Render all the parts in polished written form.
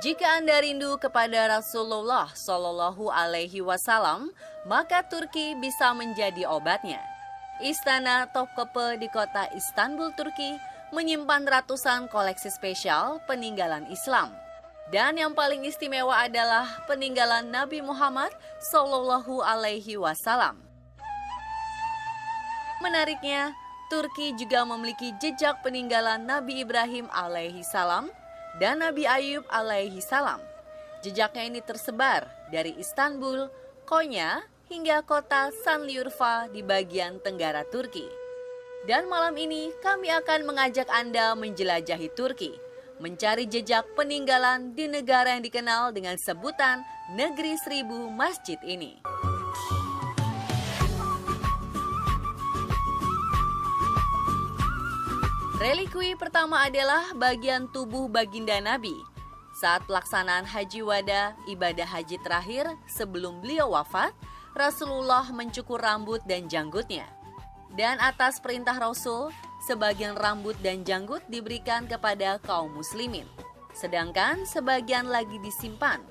Jika Anda rindu kepada Rasulullah Shallallahu Alaihi Wasallam, maka Turki bisa menjadi obatnya. Istana Topkapi di kota Istanbul, Turki, menyimpan ratusan koleksi spesial peninggalan Islam. Dan yang paling istimewa adalah peninggalan Nabi Muhammad Shallallahu Alaihi Wasallam. Menariknya, Turki juga memiliki jejak peninggalan Nabi Ibrahim alaihi salam dan Nabi Ayub alaihi salam. Jejaknya ini tersebar dari Istanbul, Konya, hingga kota Şanlıurfa di bagian tenggara Turki. Dan malam ini kami akan mengajak Anda menjelajahi Turki, mencari jejak peninggalan di negara yang dikenal dengan sebutan Negeri Seribu Masjid ini. Relikwi pertama adalah bagian tubuh baginda Nabi. Saat pelaksanaan Haji Wada, ibadah haji terakhir sebelum beliau wafat, Rasulullah mencukur rambut dan janggutnya. Dan atas perintah Rasul, sebagian rambut dan janggut diberikan kepada kaum muslimin, sedangkan sebagian lagi disimpan.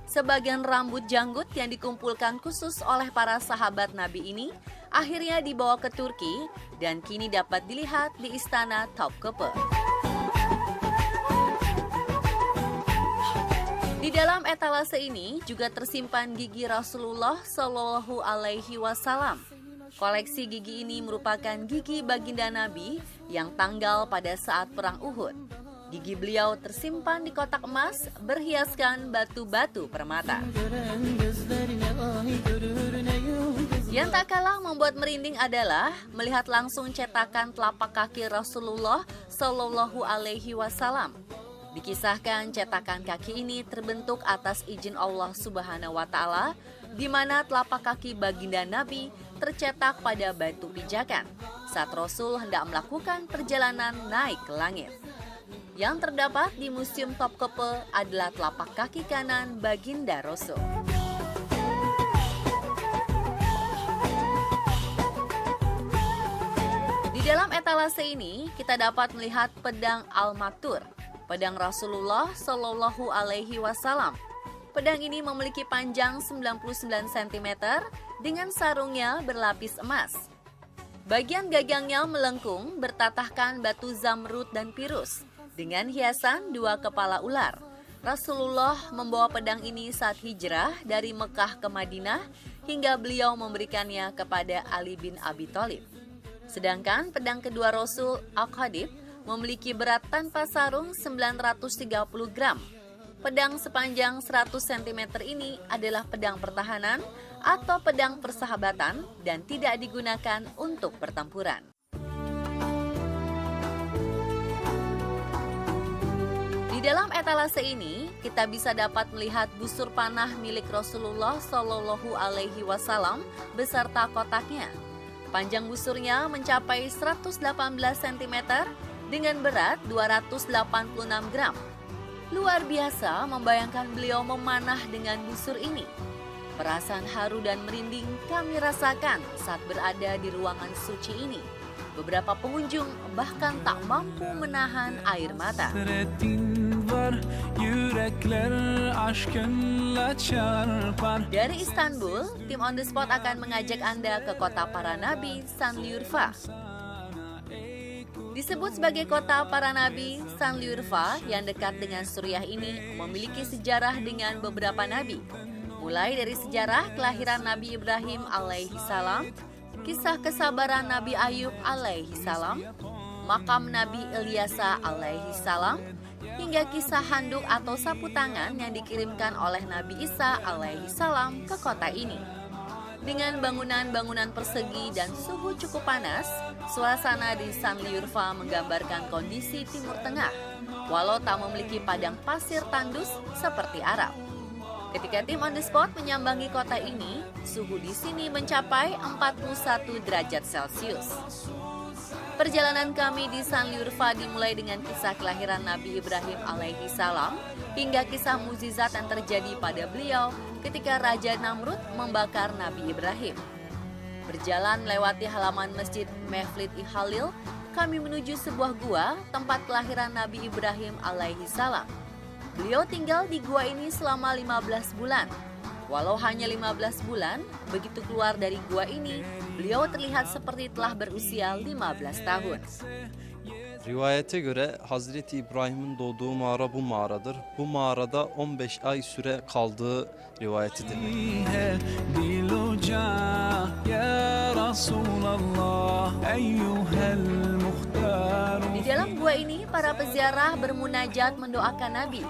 Sebagian rambut janggut yang dikumpulkan khusus oleh para sahabat Nabi ini akhirnya dibawa ke Turki dan kini dapat dilihat di Istana Topkapi. Di dalam etalase ini juga tersimpan gigi Rasulullah Shallallahu Alaihi Wasallam. Koleksi gigi ini merupakan gigi baginda Nabi yang tanggal pada saat perang Uhud. Gigi beliau tersimpan di kotak emas berhiaskan batu-batu permata. Yang tak kalah membuat merinding adalah melihat langsung cetakan telapak kaki Rasulullah Shallallahu Alaihi Wasallam. Dikisahkan cetakan kaki ini terbentuk atas izin Allah Subhanahu Wa Taala, di mana telapak kaki baginda Nabi tercetak pada batu pijakan saat Rasul hendak melakukan perjalanan naik ke langit. Yang terdapat di Museum Topkapi adalah telapak kaki kanan baginda Rasul. Di dalam etalase ini kita dapat melihat pedang Al-Maktur, pedang Rasulullah Shallallahu Alaihi Wasallam. Pedang ini memiliki panjang 99 cm dengan sarungnya berlapis emas. Bagian gagangnya melengkung bertatahkan batu zamrud dan pirus dengan hiasan dua kepala ular. Rasulullah membawa pedang ini saat hijrah dari Mekah ke Madinah hingga beliau memberikannya kepada Ali bin Abi Thalib. Sedangkan pedang kedua Rasul, Al-Khadib, memiliki berat tanpa sarung 930 gram. Pedang sepanjang 100 cm ini adalah pedang pertahanan atau pedang persahabatan dan tidak digunakan untuk pertempuran. Di dalam etalase ini, kita bisa dapat melihat busur panah milik Rasulullah Shallallahu Alaihi Wasallam beserta kotaknya. Panjang busurnya mencapai 118 cm dengan berat 286 gram. Luar biasa membayangkan beliau memanah dengan busur ini. Perasaan haru dan merinding kami rasakan saat berada di ruangan suci ini. Beberapa pengunjung bahkan tak mampu menahan air mata. Dari Istanbul, tim On The Spot akan mengajak Anda ke kota para nabi, Şanlıurfa. Disebut sebagai kota para nabi, Şanlıurfa yang dekat dengan Suriah ini memiliki sejarah dengan beberapa nabi. Mulai dari sejarah kelahiran Nabi Ibrahim alaihi salam, kisah kesabaran Nabi Ayub alaihi salam, makam Nabi Ilyasa alaihi salam, hingga kisah handuk atau sapu tangan yang dikirimkan oleh Nabi Isa alaihi salam ke kota ini. Dengan bangunan-bangunan persegi dan suhu cukup panas, suasana di Şanlıurfa menggambarkan kondisi Timur Tengah, walau tak memiliki padang pasir tandus seperti Arab. Ketika tim On The Spot menyambangi kota ini, suhu di sini mencapai 41 derajat Celcius. Perjalanan kami di Şanlıurfa dimulai dengan kisah kelahiran Nabi Ibrahim alaihi salam hingga kisah mukjizat yang terjadi pada beliau ketika Raja Namrud membakar Nabi Ibrahim. Berjalan melewati halaman Masjid Mevlid-i Halil, kami menuju sebuah gua tempat kelahiran Nabi Ibrahim alaihi salam. Beliau tinggal di gua ini selama 15 bulan. Walau hanya 15 bulan, begitu keluar dari gua ini, beliau terlihat seperti telah berusia 15 tahun. Rivayete göre Hazreti İbrahim'in doğduğu mağara bu mağaradır. Bu mağarada 15 ay süre kaldığı rivayetidir. Di dalam gua ini, para peziarah bermunajat mendoakan Nabi.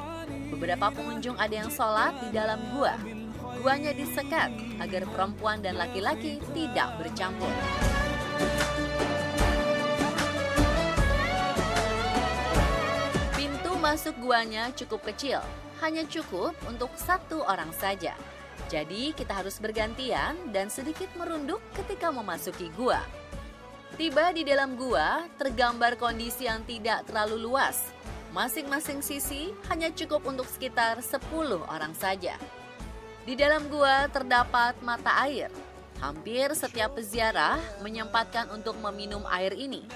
Beberapa pengunjung ada yang sholat di dalam gua. Guanya disekat agar perempuan dan laki-laki tidak bercampur. Pintu masuk guanya cukup kecil, hanya cukup untuk satu orang saja. Jadi kita harus bergantian dan sedikit merunduk ketika memasuki gua. Tiba di dalam gua, tergambar kondisi yang tidak terlalu luas. Masing-masing sisi hanya cukup untuk sekitar 10 orang saja. Di dalam gua terdapat mata air. Hampir setiap peziarah menyempatkan untuk meminum air ini.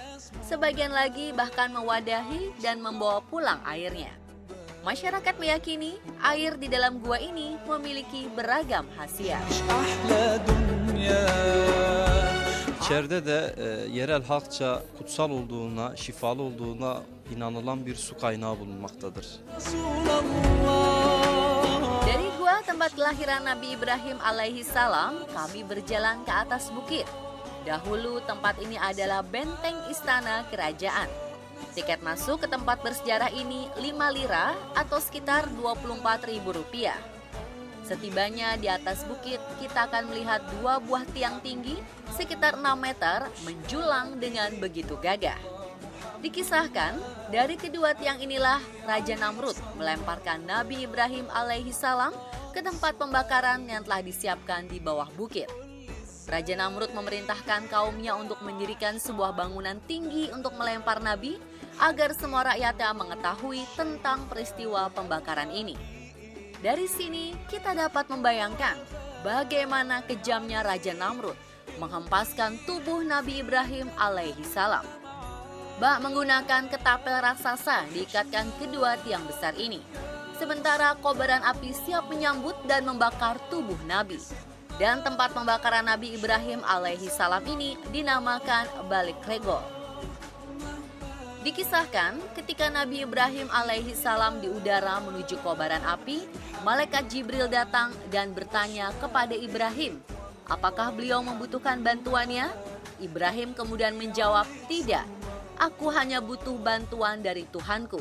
Sebagian lagi bahkan mewadahi dan membawa pulang airnya. Masyarakat meyakini air di dalam gua ini memiliki beragam khasiat. İçeride de yerel halkça kutsal olduğuna, şifalı olduğuna inanılan bir su kaynağı bulunmaktadır. Dari gua tempat kelahiran Nabi Ibrahim alaihi salam, kami berjalan ke atas bukit. Dahulu tempat ini adalah benteng istana kerajaan. Tiket masuk ke tempat bersejarah ini 5 lira atau sekitar Rp24.000. Setibanya di atas bukit, kita akan melihat 2 buah tiang tinggi sekitar 6 meter menjulang dengan begitu gagah. Dikisahkan, dari kedua tiang inilah Raja Namrud melemparkan Nabi Ibrahim alaihi salam ke tempat pembakaran yang telah disiapkan di bawah bukit. Raja Namrud memerintahkan kaumnya untuk mendirikan sebuah bangunan tinggi untuk melempar Nabi agar semua rakyatnya mengetahui tentang peristiwa pembakaran ini. Dari sini kita dapat membayangkan bagaimana kejamnya Raja Namrud menghempaskan tubuh Nabi Ibrahim alaihi salam. Bak menggunakan ketapel raksasa diikatkan kedua tiang besar ini. Sementara kobaran api siap menyambut dan membakar tubuh Nabi. Dan tempat pembakaran Nabi Ibrahim alaihi salam ini dinamakan Balik Regol. Dikisahkan ketika Nabi Ibrahim alaihi salam di udara menuju kobaran api, malaikat Jibril datang dan bertanya kepada Ibrahim, apakah beliau membutuhkan bantuannya? Ibrahim kemudian menjawab, tidak. Aku hanya butuh bantuan dari Tuhanku.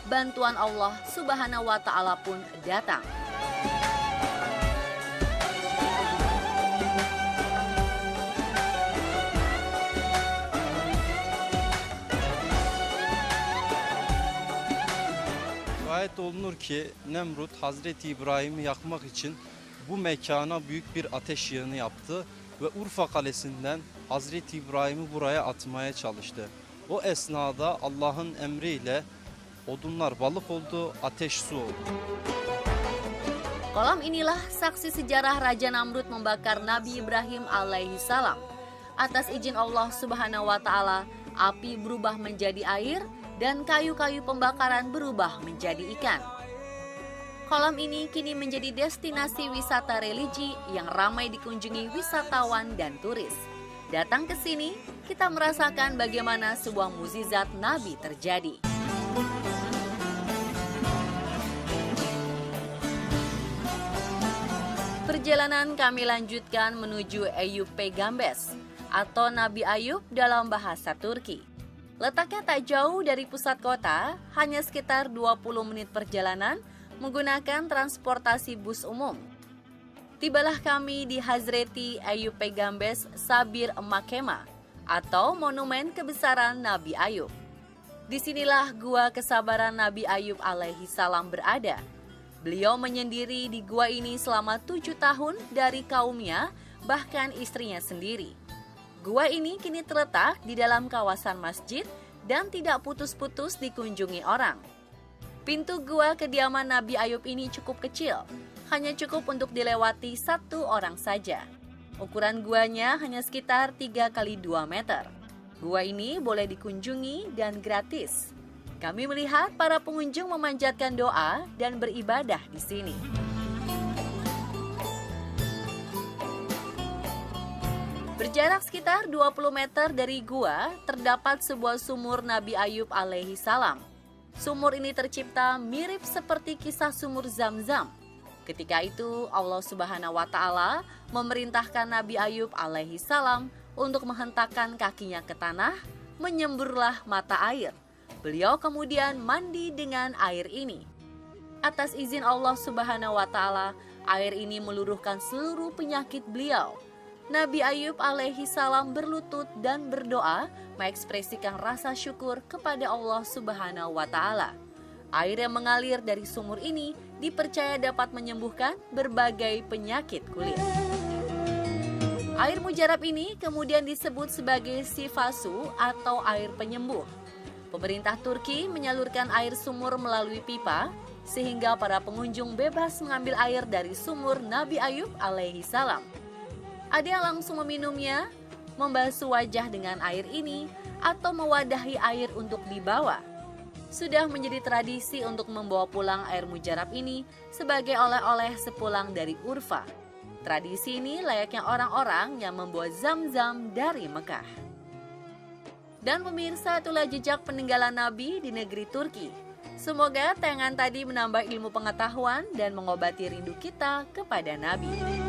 Bantuan Allah Subhanahu wa Ta'ala pun datang. Rivayet olunur ki Nemrut Hazreti İbrahim'i yakmak için bu mekana büyük bir ateş yığını yaptı ve Urfa Kalesi'nden Hazreti İbrahim'i buraya atmaya çalıştı. O esnada Allah'ın emriyle odunlar balık oldu, ateş su oldu. Kolam inilah saksi sejarah Raja Namrud membakar Nabi Ibrahim alaihi salam. Atas izin Allah Subhanahu wa Ta'ala, api berubah menjadi air dan kayu-kayu pembakaran berubah menjadi ikan. Kolam ini kini menjadi destinasi wisata religi yang ramai dikunjungi wisatawan dan turis. Datang ke sini, kita merasakan bagaimana sebuah mukjizat Nabi terjadi. Perjalanan kami lanjutkan menuju Eyüp Gambes atau Nabi Ayub dalam bahasa Turki. Letaknya tak jauh dari pusat kota, hanya sekitar 20 menit perjalanan menggunakan transportasi bus umum. Tibalah kami di Hazreti Eyüp Gambes Sabir Makema atau Monumen Kebesaran Nabi Ayub. Disinilah gua kesabaran Nabi Ayub alaihi salam berada. Beliau menyendiri di gua ini selama 7 tahun dari kaumnya, bahkan istrinya sendiri. Gua ini kini terletak di dalam kawasan masjid dan tidak putus-putus dikunjungi orang. Pintu gua kediaman Nabi Ayub ini cukup kecil, hanya cukup untuk dilewati 1 orang saja. Ukuran guanya hanya sekitar 3 x 2 meter. Gua ini boleh dikunjungi dan gratis. Kami melihat para pengunjung memanjatkan doa dan beribadah di sini. Berjarak sekitar 20 meter dari gua, terdapat sebuah sumur Nabi Ayub alaihi salam. Sumur ini tercipta mirip seperti kisah sumur Zam-Zam. Ketika itu Allah Subhanahu wa Ta'ala memerintahkan Nabi Ayub alaihi salam untuk menghentakkan kakinya ke tanah, menyemburlah mata air. Beliau kemudian mandi dengan air ini. Atas izin Allah Subhanahu wa Ta'ala, air ini meluruhkan seluruh penyakit beliau. Nabi Ayub alaihi salam berlutut dan berdoa mengekspresikan rasa syukur kepada Allah Subhanahu wa Ta'ala. Air yang mengalir dari sumur ini dipercaya dapat menyembuhkan berbagai penyakit kulit. Air mujarab ini kemudian disebut sebagai sifasu atau air penyembuh. Pemerintah Turki menyalurkan air sumur melalui pipa sehingga para pengunjung bebas mengambil air dari sumur Nabi Ayub alaihi salam. Ada yang langsung meminumnya, membasuh wajah dengan air ini, atau mewadahi air untuk dibawa. Sudah menjadi tradisi untuk membawa pulang air mujarab ini sebagai oleh-oleh sepulang dari Urfa. Tradisi ini layaknya orang-orang yang membawa Zam-Zam dari Mekah. Dan pemirsa, itulah jejak peninggalan Nabi di negeri Turki. Semoga tayangan tadi menambah ilmu pengetahuan dan mengobati rindu kita kepada Nabi.